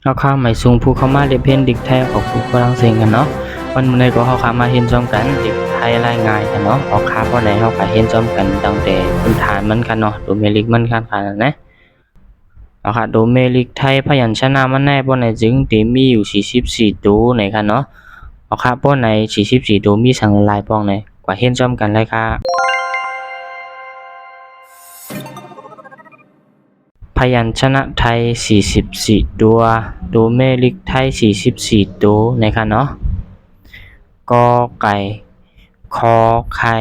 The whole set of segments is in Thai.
เขาข้าหมายสูงผู้เข้ามาเรียนเพนเด็กไทยออกผู้ฝรั่งเศสกันเนาะวันมื้อนี้ก็เขาข้ามาเห็นจอมกันเด็กไทยรายงานกันเนาะออกค่าบ่ไหนเฮาก็เห็นจอมกันตั้งแต่พื้นฐานมันกันเนาะโดเมลิกมันกันค่ะนะเอาค่ะโดเมลิกไทยพยัญชนะมันแน่บ่ไหนจึงที่มีอยู่44ตัวไหนค่ะเนาะเอาค่ะบ่ไหน44ตัวมีสังหลายป้องไหนกว่าเห็นจอมกันเลยค่ะพยัญชนะไทย44ตัวโดเมลิกไทย44ตัวนะคะเนาะกอไก่คอไข่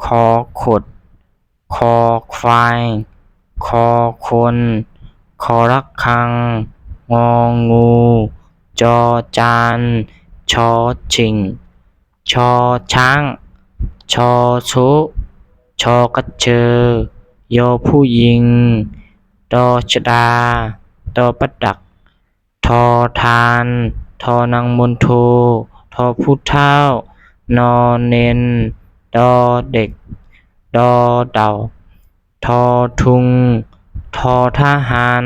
คอขดคอควายคอคนคอระฆังงองูจอจานชอชิงชอช้างชอชุชอกระเชอยอผู้หญิงดอชดาดอประดักทอทานทอนางมนโททอผู้เฒ่านอเนนดอเด็กดอเต่าทอทุงทอทหาร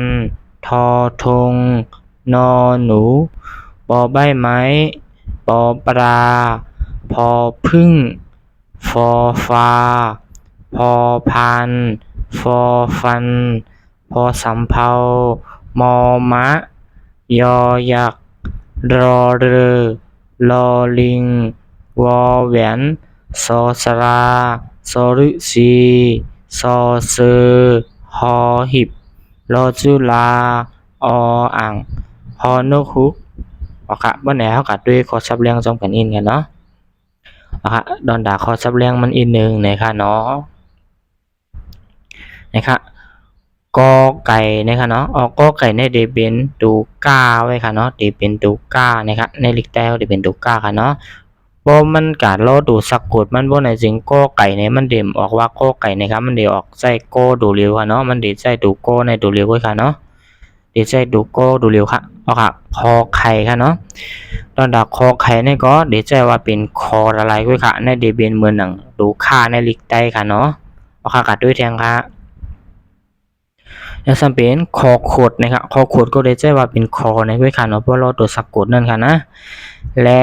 ทอธงนอหนูปอใบไม้ปอปลาพอพึ่งฟอฟ้าพอพานฟอฟันพอสำเภามอมะยอยักษ์รอเรือลอลิงวอแหวนซอสราซอฤษีซอเซอฮอหิบรอจุลาออ่างฮอนกฮูกเอาค่ะบ่แหน่เฮาก็ด้วยข้อศัพท์เรียงจอมกันอินกันเนาะเอาค่ะดอนดาข้อศัพท์เรียงมันอีกนึงนะคะเนาะนะคะกอไก่นะคะเนาะออกกอไก่ในได้เป็นตัวก้าไว้ค่ะเนาะได้เป็นตัวก้านะคะในลิกแต้วได้เป็นตัวก้าค่ะเนาะบ่มันก็รอดูสะกดมันบ่ได้จริงกอไก่เนี่ยมันเด่มออกว่ากอไก่นะครับมันได้ออกใส่กอดูเร็วค่ะเนาะมันได้ใส่ตัวกอในตัวเร็วไว้ค่ะเนาะได้ใส่ตัวกอดูเร็วค่ะเอาค่ะคอไข่ค่ะเนาะตอนดอกคอไข่นี่ก็ได้ใจว่าเป็นคออะไรไว้ค่ะในได้เป็นเหมือนหนังดูค่าในลิกใต้ค่ะเนาะเอาค่ะกัดด้วยแทงค่ะแล้วสัมเป็นคอขดนะครับคอขดก็ได้ใจว่าเป็นคอในไว้ค่ะเนาะเพราะเราตัวสะกดนั่นค่ะนะและ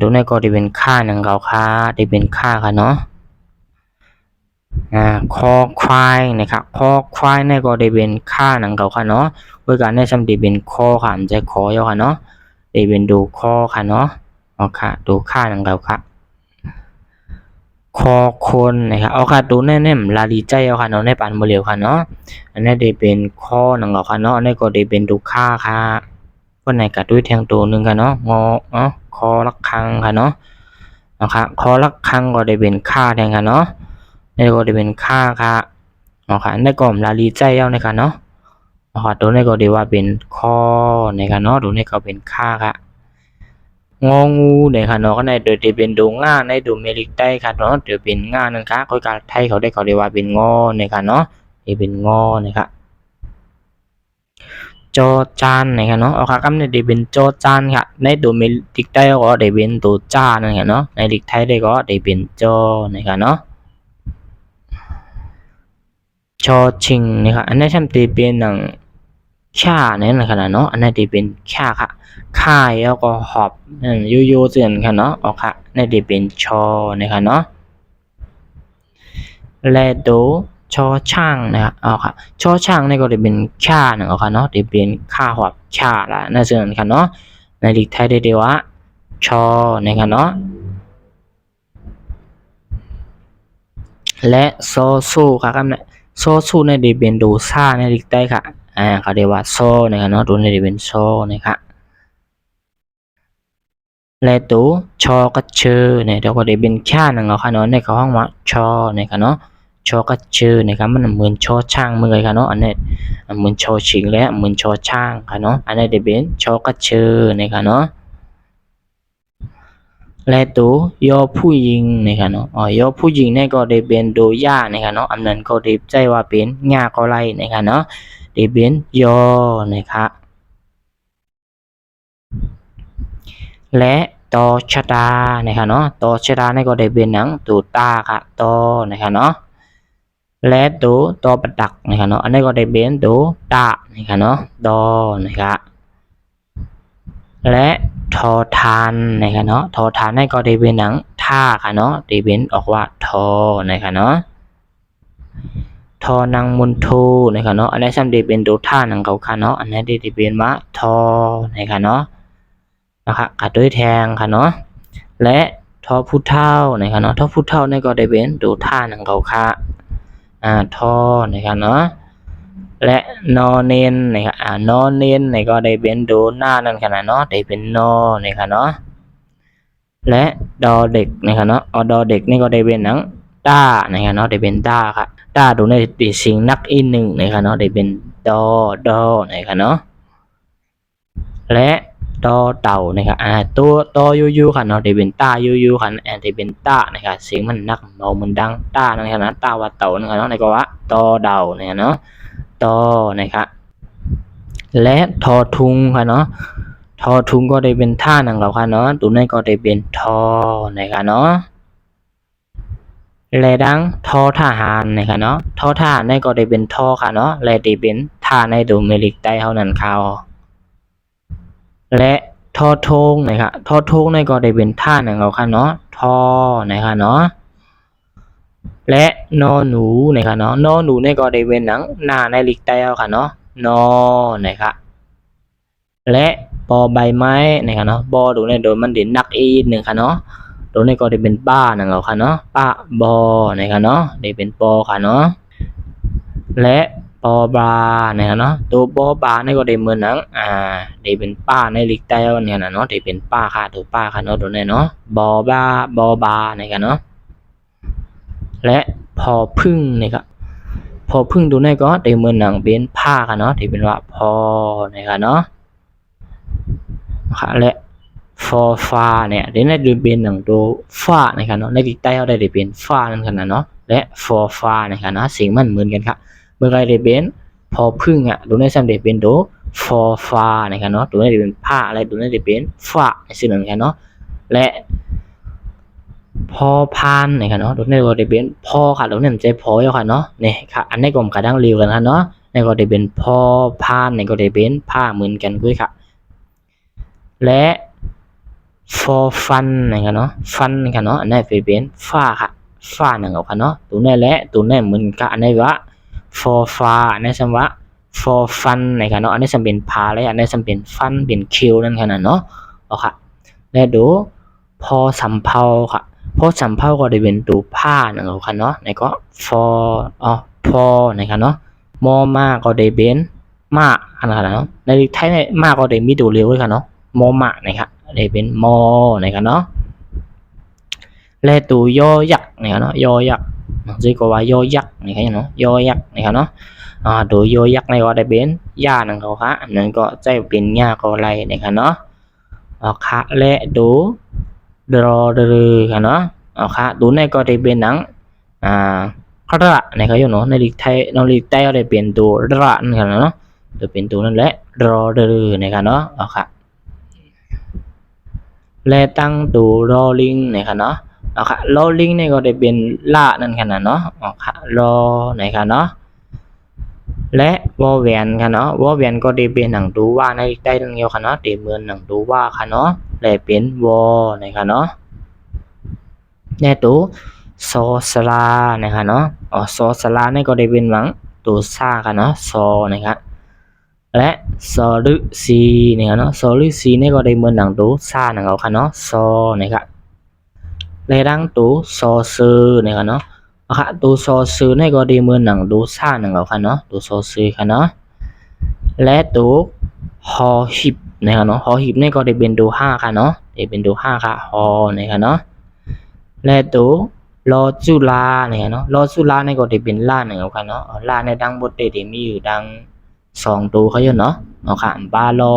ดูในก็ได้เป็นค่าหนังเก่าค่ะได้เป็นค่าค่ะเนาะคอควายนะครับคอควายในก็ได้เป็นค่าหนังเก่าค่ะเนาะโดยการในสัมได้เป็นคอค่ะมันจะคอยค่ะเนาะได้เป็นดูคอค่ะเนาะเอาค่ะดูค่าหนังเก่าค่ะคอคนนะครับเอาค่ะดูแน่ๆลาลีใจเอาค่ะเนาะในปานบ่เร็วค่ะเนาะอันนี้ได้เป็นข้อหนังเก่าค่ะเนาะอันนี้ก็ได้เป็นดูค่าค่ะคนไหนก็ด้วยแทงตัวนึงค่ะเนาะงอเนาะคอระฆังค่ะเนาะนะคะคอระฆังก็ได้เป็นค่าแทงค่ะเนาะนี่ก็ได้เป็นค่าค่ะเอาค่ะในกล่อมลาลีใจเอานะคะเนาะเอาค่ะตัวนี้ก็ได้ว่าเป็นข้อนะคะเนาะตัวนี้ก็เป็นค่าค่ะงองูเนี่ยค่ะเนาะก็ในโดยที่เป็นดูง่าในดูเมลิกใต้ค่ะเนาะเดี๋ยวเป็นง่านั่นค่ะค่อยการไทยเขาได้เขาเรียกว่าเป็นงอเนี่ยค่ะเนาะนี่เป็นงอนะครับจอจานนะครับเนาะเอาค่ะคำนี้ได้เป็นจอจานค่ะในดูเมลิกใต้ก็ได้เป็นตัวจ้านั่นค่ะเนาะในลิกไทยได้ก็ได้เป็นจอนะครับเนาะชอชิงนะครับอันนี้ทำตีเป็นหนังข่าเนี่ยนะครับเนาะอันนี้ตีเป็นข่าค่ะค่ายแล้วก็หอบโยเจือนค่ะเนาะเอาค่ะในตีเป็นชอนะครับเนาะแลดูชอช่างนะครับเอาค่ะชอช่างนี่ก็ได้เป็นข่านะเอาค่ะเนาะได้เป็นค่าหอบข่าละน่าเจือนค่ะเนาะในลิกไทยได้ดีว่าชอนะครับเนาะและโซซูค่ะครับเนี่ยโซซูในได้เป็นดูซ่าในลิกใต้ค่ะเขาเรียกว่าโซนะครับเนาะตัวนี้ได้เป็นโซนะครับและตัวชอกับเชอเนี่ยเราก็ได้เป็นข่าหนังเอาค่ะเนาะในเขาห้องว่าชอนะครับเนาะชอกับเชอนะครับมันเหมือนชอช่างเมื่อไงค่ะเนาะอันนี้เหมือนชอชิงและเหมือนชอช่างค่ะเนาะอันนี้ได้เป็นชอกับเชอนะครับเนาะและตัวยอผู้หญิงนะครับเนาะยอผู้หญิงเนี่ยก็ได้เป็นโดย่านะครับเนาะอันนั้นก็ได้ใจว่าเป็นงาก็ไล่นะครับเนาะได้เป็นยอนะครับและตอชดานะครับเนาะตอชดาเนี่ยก็ได้เป็นหนังตูตาค่ะตอนะครับเนาะและตัวตอประดักนะครับเนาะอันนี้ก็ได้เป็นตัวตานะครับเนาะดอนะครับ และทอทานนะครับเนาะทอทานในก็ได้เป็นหนังท่าค่ะเนาะได้เป็นออกว่าทอนะครับเนาะทอนังมุนโทนะครับเนาะอันนี้ซ้ำได้เป็นดูท่านังเขาค่ะเนาะอันนี้ได้เป็นมาทอนะครับเนาะนะครับกัดด้วยแทงค่ะเนาะและทอผู้เท่านะครับเนาะทอผู้เท่าในก็ได้เป็นดูท่านังเขาค่ะทอนะครับเนาะและนอเนนนะครับนอเนนในก็ได้เป็นดูหน้านั่นขนาดเนาะได้เป็นนอนะครับเนาะและดอเด็กนะครับเนาะดอเด็กนี่ก็ได้เป็นหนังต้านะครับเนาะได้เป็นต้าค่ะต้าดูในติสิงนักอีหนึ่งนะครับเนาะได้เป็นดอนะครับเนาะและดอเต่านะครับตัวตอยูค่ะเนาะได้เป็นต้ายูค่ะได้เป็นต้านะครับเสียงมันนักเบามันดังต้านะครับนะต้าว่าเต่านะครับเนาะในก็ว่าตอเดานะครับเนาะตอนะครับและทอทุงค่ะเนาะทอทุงก็ได้เป็นท่านังเราค่ะเนาะตัวนี้ก็ได้เป็นทอนะครับเนาะและดังทอทหารนะครับเนาะทอทหารในก็ได้เป็นทอค่ะเนาะและได้เป็นท่าในดูเมลิกใต้เท่านั้นค่ะและทอทงนะครับทอทงในก็ได้เป็นท่านังเราค่ะเนาะทอนะครับเนาะและนอหนูนะครับเนาะนอหนูในก็ได้เป็นหนังหน้าในลิกใต้เท่าค่ะเนาะนอนะครับและปอใบไม้นะครับเนาะบอดูในโดยมันเด่นนักอีหนึ่งค่ะเนาะตัวนี้ก็ได้เป็นป้านังเราค่ะเนาะป้าบอนะครับเนาะได้เป็นปอค่ะเนาะและปอบานะครับเนาะตัวปอบานี่ก็ได้เหมือนหนังได้เป็นป้าในลิกใต้เนี่ยนะเนาะได้เป็นป้าค่ะตัวป้าค่ะเนาะตัวนี้เนาะบานะครับเนาะและพอพึ่งนะครับพอพึ่งดูในก็ได้เหมือนหนังเป็นผ้าค่ะเนาะที่เป็นว่าพอนะครับเนาะค่ะและฟอฟ้าเนี่ยเดี๋ยวในดูเป็นหนังตัวฟ้านะครับเนาะในลิกใต้เขาได้เป็นฟ้านั่นขนาดเนาะและฟอฟ้านะครับเนาะเสียงมันเหมือนกันครับเมื่อไรได้เป็นพอพึ่งดูในซ้ำได้เป็นตัวฟอฟ้านะครับเนาะตัวนี้ได้เป็นผ้าอะไรตัวนี้ได้เป็นฟ้าในสิ่งนั้นกันเนาะและพอพานนะครับเนาะตัวนี้ก็ได้เป็นพอค่ะตัวนี้มันจะพออยู่ค่ะเนาะเนี่ยค่ะอันนี้ก็กระดังเรียวกันค่ะเนาะนี่ก็ได้เป็นพอพานนี่ก็ได้เป็นผ้าเหมือนกันด้วยค่ะและfor fun นะครับเนาะ fun นะครับเนาะอันนี้เป็นฟ้าค่ะฟ้านะครับค่ะเนาะตัวนี้แหละตัวนี้เหมือนกับอันนี้ว่า for far อันนี้สมว่า for fun นะครับเนาะอันนี้สมเป็นพาเลยอันนี้สมเป็น fun เป็นคิวนั่นขนาดเนาะเอาค่ะและดูพอสำเภาค่ะพอสำเภาก็ได้เป็นตัวผ้านะครับค่ะเนาะนี่ก็ for พอนะครับเนาะมอมาก็ได้เป็นมาขนาดเนาะในไทยเนี่ยมาก็ได้มีตัวเร็วด้วยค่ะเนาะมอมานะครับได้เป็นมอนะครับเนาะและตัวยอยักษ์นะครับเนาะยอยักษ์ซึ่งก็ว่ายอยักษ์นะครับเนาะยอยักษ์นะครับเนาะตัวยอยักษ์ในก็ได้เป็นย่านั่นเขาค่ะอันนั้นก็จะเป็นย่าก็ไรนะครับเนาะค่ะและดูดรอรือค่ะเนาะค่ะดูในก็ได้เป็นหนังกระนะครับอยู่เนาะในลิกไทยในลิกใต้ก็ได้เป็นตัวระนะครับเนาะจะเป็นตัวนั่นแหละดรอรือนะครับเนาะค่ะและตั้งตัว rolling นะครับเนาะค่ะ rolling นี่ก็ได้เป็นละนั่นขนาดเนาะค่ะ รอนะครับเนาะและวอแหวนค่ะเนาะวอแหวนก็ได้เป็นหนังดูว่าในได้ทั้งเดียวค่ะเนาะได้เหมือนหนังดูว่าค่ะเนาะและเป็นวอนะครับเนาะแน่ตัวซอสลานะครับเนาะซอสลานี่ก็ได้เป็นหวังตัวซ่าค่ะเนาะซอนะครับและซอลึซีนะครับเนาะซอลึซีนี่ก็ได้เหมือนหนังตัวซ่าหนังเอาค่ะเนาะซอนะครับและดังตัวซอซื้อนะครับเนาะค่ะตัวซอซื้อนี่ก็ได้เหมือนหนังตัวซ่าหนังเอาค่ะเนาะตัวซอซื้อค่ะเนาะและตัวฮอฮิปนะครับเนาะฮอฮิปนี่ก็ได้เป็นตัว5ค่ะเนาะได้เป็นตัว5ค่ะฮอนะครับเนาะและตัวรอจุลาเนี่ยเนาะรอจุลาเนี่ยก็ได้เป็นล่าหนึ่งเอาค่ะเนาะล่าในดังบทเดมีอยู่ดัง2ตัวเขาอยู่เนาะเอาค่ะปลารอ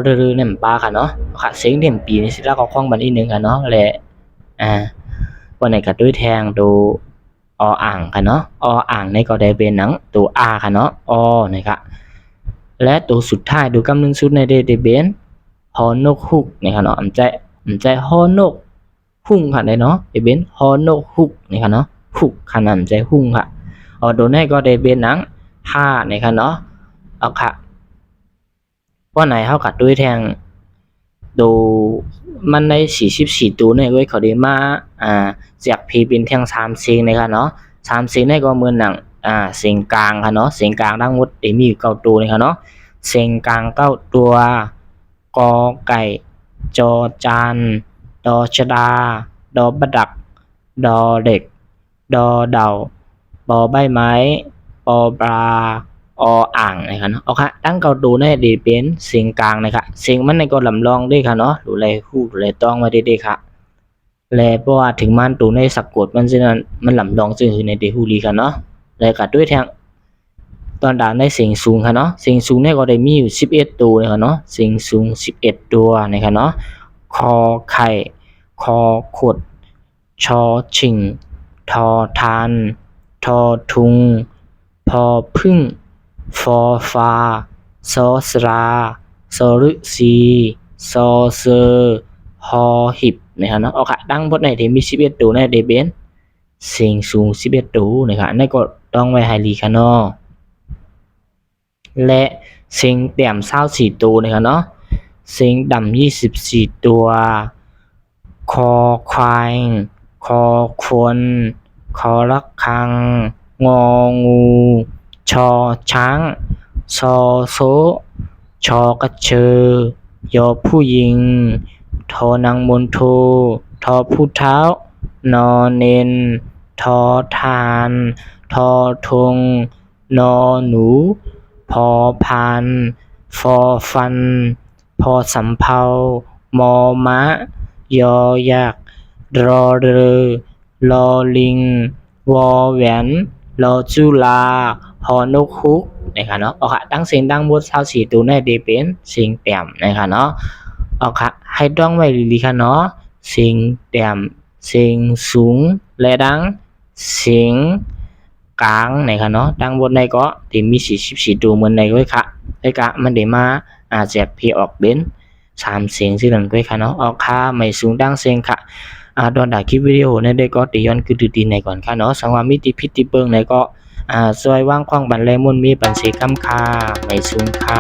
รือเนี่ยปลาค่ะเนาะค่ะเสียงเด่นปีนี่สิแล้วก็คล้องบันอีกนึงค่ะเนาะและวันไหนก็ด้วยแทงดูอ่างค่ะเนาะอ่างนี่ก็ได้เป็นหนังตัวค่ะเนาะนะครับและตัวสุดท้ายดูกำลังสุดในได้เป็นฮอนกฮุกนะครับเนาะใจฮอนกหุ่งค่ะได้เนาะได้เป็นฮอนกฮุกนี่ค่ะเนาะฮุกขนาดใจหุ่งค่ะโดนให้ก็ได้เป็นหนัง5นี่ค่ะเนาะเอาค่ะว่าไหนเท่ากับด้วยแทง ตัวมันใน44ตัวเนี่ยก็เขาได้มาจากพีเป็นเทียง3เสียงนะครับเนาะ3เสียงนี่ก็เหมือนหนังเสียงกลางค่ะเนาะเสียงกลางทั้งหมดได้มีอยู่9ตัวนะครับเนาะเสียงกลาง9ตัวกอไก่จอจานดอชดาดอบัดดักดอเด็กดอเดาบอใบไม้ปอปลาออ่างนะครับเนาะโอเคตั้งเก่าตัวเนี่ยได้เป็นเสียงกลางนะครับเสียงมันในก็ลำลองด้วยค่ะเนาะดูแลคู่ดูแลต้องมาดีๆค่ะและเพราะว่าถึงมันตัวในสะกดมันซึ่งมันลำลองซึ่งคือในเดฮูลีค่ะเนาะและก็ด้วยทางตอนด่าในเสียงสูงค่ะเนาะเสียงสูงเนี่ยก็ได้มีอยู่11ตัวนะครับเนาะเสียงสูง11ตัวนะครับเนาะคอไข่คอขดชอชิงทอทานทอทุงพอพึ่งฟอฟ้าซอสราซอฤษีซอเซอฮอหิบนะครับเนาะเอาค่ะดังบทไหนที่มี11ตัวในเดเบนเสียงสูง11ตัวนะครับนั่นก็ต้องไว้ให้ลีค่ะเนาะและเสียงแต้ม24ตัวนะครับเนาะเสียงดำ24ตัวคอควายคอควรคอระฆังงองูชอช้างซอโซชอกระเชอยอผู้หญิงทอนางมนโททอผู้เท้านอเนนทอทานทอทงนอหนูพอพานฟอฟันพอสำเภามอมะยอยักษ์รอเรือลอลิงวอแหวนลอจุลาฮอนกฮุกนะครับเนาะเอาค่ะตั้งเสียงดังบท24ตัวในเดเป็นเสียงแต้มนะครับเนาะเอาค่ะให้ต้องไว้ดีๆค่ะเนาะเสียงแต้มเสียงสูงและดังเสียงกลางนะครับเนาะดังบทในก็ที่มี44ตัวเหมือนในก็ค่ะไอ้กะมันได้มาแจกพีออกเป็น3เสียงซึ่งนั่นก็ค่ะเนาะเอาค่ะไม่สูงดังเสียงค่ะโดนด่าคลิปวิดีโอในได้ก็ติย้อนคือดีๆในก่อนค่ะเนาะสังว่ามิติพิติเบิงในก็ซอยวางขวางบันแลมุนมีปันสีคำค่าไม่สูงค่า